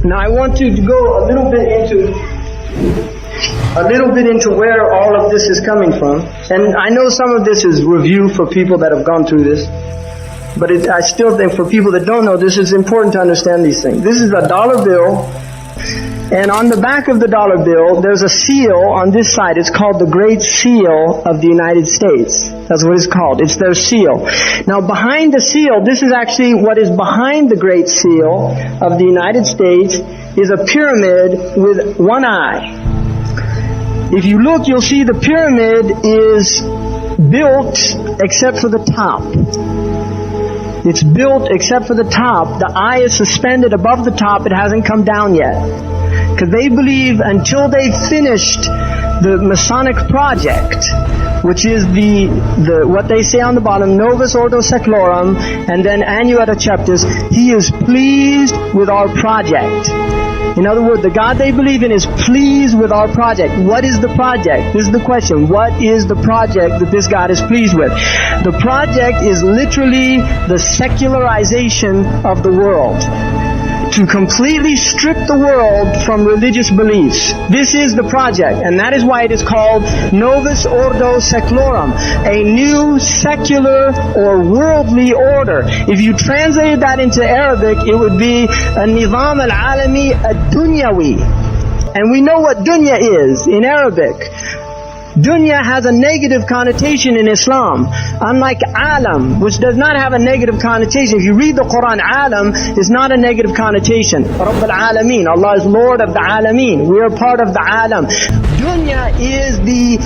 Now I want to go a little bit into where all of this is coming from. And I know some of this is review for people that have gone through this. But I still think for people that don't know this, it's important to understand these things. This is a dollar bill. And on the back of the dollar bill, there's a seal on this side. It's called the Great Seal of the United States. That's what it's called. It's their seal. Now behind the seal, this is actually what is behind the Great Seal of the United States, is a pyramid with one eye. If you look, you'll see the pyramid is built except for the top. It's built except for the top. The eye is suspended above the top. It hasn't come down yet. Because they believe until they've finished the Masonic project, which is the what they say on the bottom, Novus Ordo Seclorum, and then Annuetta Chaptis, He is pleased with our project. In other words, the God they believe in is pleased with our project. What is the project? This is the question. What is the project that this God is pleased with? The project is literally the secularization of the world. To completely strip the world from religious beliefs. This is the project, and that is why it is called Novus Ordo Seclorum, a new secular or worldly order. If you translated that into Arabic, it would be a Nizam al-Alami ad-Dunyawi. And we know what dunya is in Arabic. Dunya has a negative connotation in Islam, unlike alam, which does not have a negative connotation. If you read the Quran, alam is not a negative connotation. Rabb al-Alameen, Allah is Lord of the Alameen. We are part of the alam. Dunya is the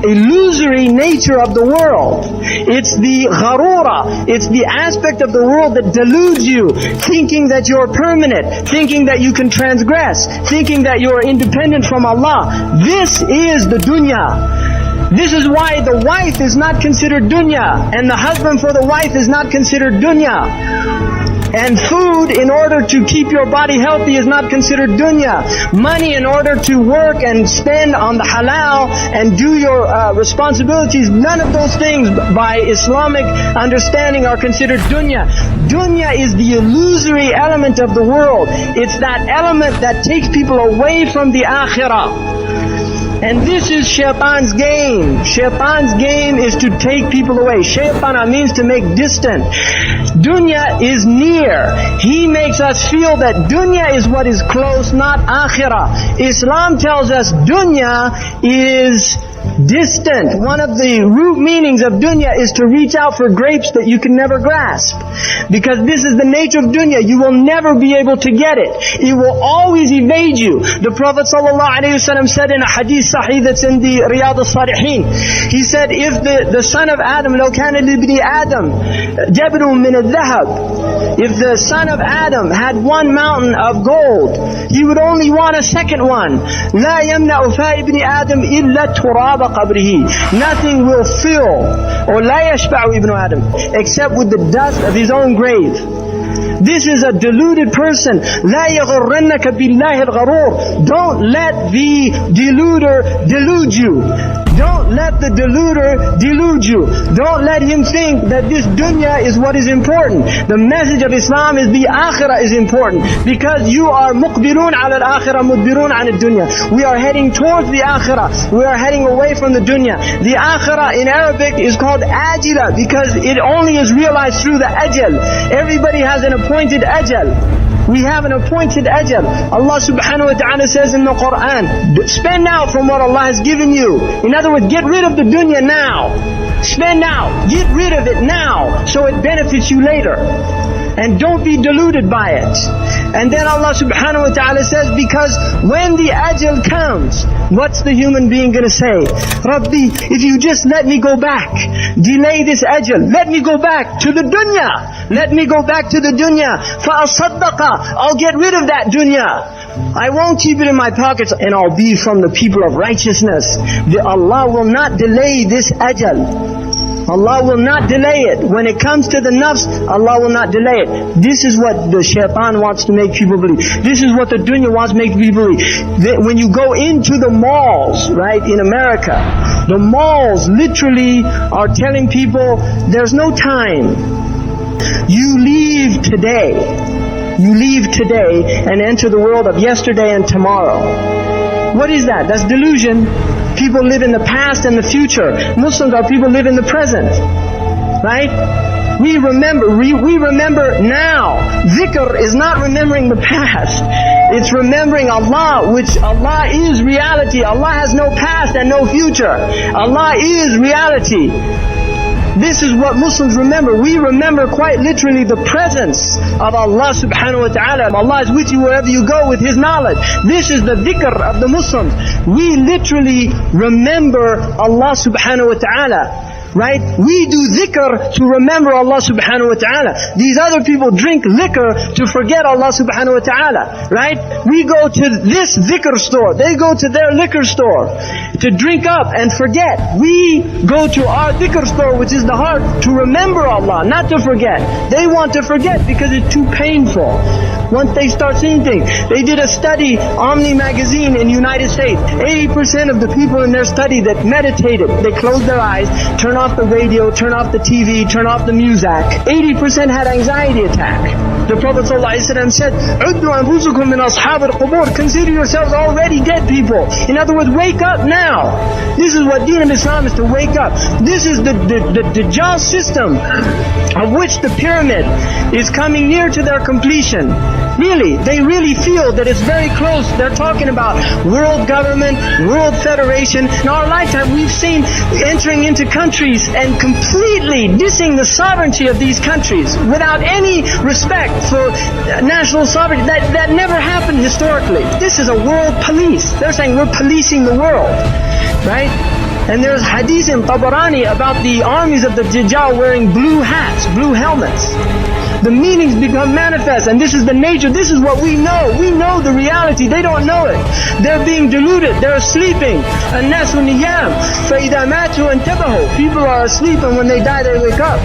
illusory nature of the world. It's the gharura. It's the aspect of the world that deludes you, thinking that you're permanent, thinking that you can transgress, thinking that you're independent from Allah. This is the dunya. This is why the wife is not considered dunya, and the husband for the wife is not considered dunya. And food in order to keep your body healthy is not considered dunya. Money in order to work and spend on the halal and do your responsibilities, none of those things by Islamic understanding are considered dunya. Dunya is the illusory element of the world. It's that element that takes people away from the akhirah. And this is Shaitan's game. Shaitan's game is to take people away. Shaitana means to make distant. Dunya is near. He makes us feel that dunya is what is close, not akhirah. Islam tells us dunya is distant. One of the root meanings of dunya is to reach out for grapes that you can never grasp. Because this is the nature of dunya. You will never be able to get it. It will always evade you. The Prophet ﷺ said in a hadith sahih that's in the Riyadh al-Salihin, he said, if the son of Adam, لو كان لابن آدم جبل من الذهب, if the son of Adam had one mountain of gold, he would only want a second one. لا يمنع فاء ابن آدم إلا تراب قبره. Nothing will fill, or لا يشبع ابن آدم, except with the dust of his own grave. This is a deluded person. لا يغرنك بالله الغرور. Don't let the deluder delude you. Don't let the deluder delude you. Don't let him think that this dunya is what is important. The message of Islam is the akhirah is important. Because you are muqbilun ala al-akhirah, mudbirun ala al-dunya. We are heading towards the akhirah. We are heading away from the dunya. The akhirah in Arabic is called ajila because it only is realized through the ajal. Everybody has an appointed ajal. We have an appointed ajal. Allah subhanahu wa ta'ala says in the Quran, spend out from what Allah has given you. In other words, get rid of the dunya now. Spend out. Get rid of it now so it benefits you later. And don't be deluded by it. And then Allah subhanahu wa ta'ala says, because when the ajal comes, what's the human being going to say? Rabbi, if you just let me go back, delay this ajal, let me go back to the dunya. Let me go back to the dunya. فَأَصَدَّقَ, I'll get rid of that dunya. I won't keep it in my pockets and I'll be from the people of righteousness. Allah will not delay this ajal. Allah will not delay it. When it comes to the nafs, Allah will not delay it. This is what the shaitan wants to make people believe. This is what the dunya wants to make people believe. That when you go into the malls, right, in America, the malls literally are telling people, there's no time. You leave today. You leave today and enter the world of yesterday and tomorrow. What is that? That's delusion. People live in the past and the future. Muslims are people live in the present. Right? We remember now. Dhikr is not remembering the past. It's remembering Allah, which Allah is reality. Allah has no past and no future. Allah is reality. This is what Muslims remember. We remember quite literally the presence of Allah subhanahu wa ta'ala. Allah is with you wherever you go with His knowledge. This is the dhikr of the Muslims. We literally remember Allah subhanahu wa ta'ala. Right? We do dhikr to remember Allah subhanahu wa ta'ala. These other people drink liquor to forget Allah subhanahu wa ta'ala. Right? We go to this dhikr store. They go to their liquor store to drink up and forget. We go to our dhikr store, which is the heart, to remember Allah, not to forget. They want to forget because it's too painful. Once they start seeing things. They did a study, Omni magazine in the United States. 80% of the people in their study that meditated, they closed their eyes, turn off the radio, turn off the TV, turn off the music. 80% had anxiety attack. The Prophet ﷺ said, "Uddu anfusakum min ashab al-qubur." Consider yourselves already dead people. In other words, wake up now. This is what Deen al-Islam is, to wake up. This is the Dajjal system, of which the pyramid is coming near to their completion. Really, they really feel that it's very close. They're talking about world government, world federation. In our lifetime, we've seen entering into countries and completely dissing the sovereignty of these countries without any respect for national sovereignty. That never happened historically. This is a world police. They're saying we're policing the world, right? And there's hadith in Tabarani about the armies of the Dajjal wearing blue hats, blue helmets. The meanings become manifest, and this is the nature. This is what we know. We know the reality. They don't know it. They're being deluded. They're sleeping. الناس نيام فإذا ماتوا انتبهوا. People are asleep, and when they die, they wake up.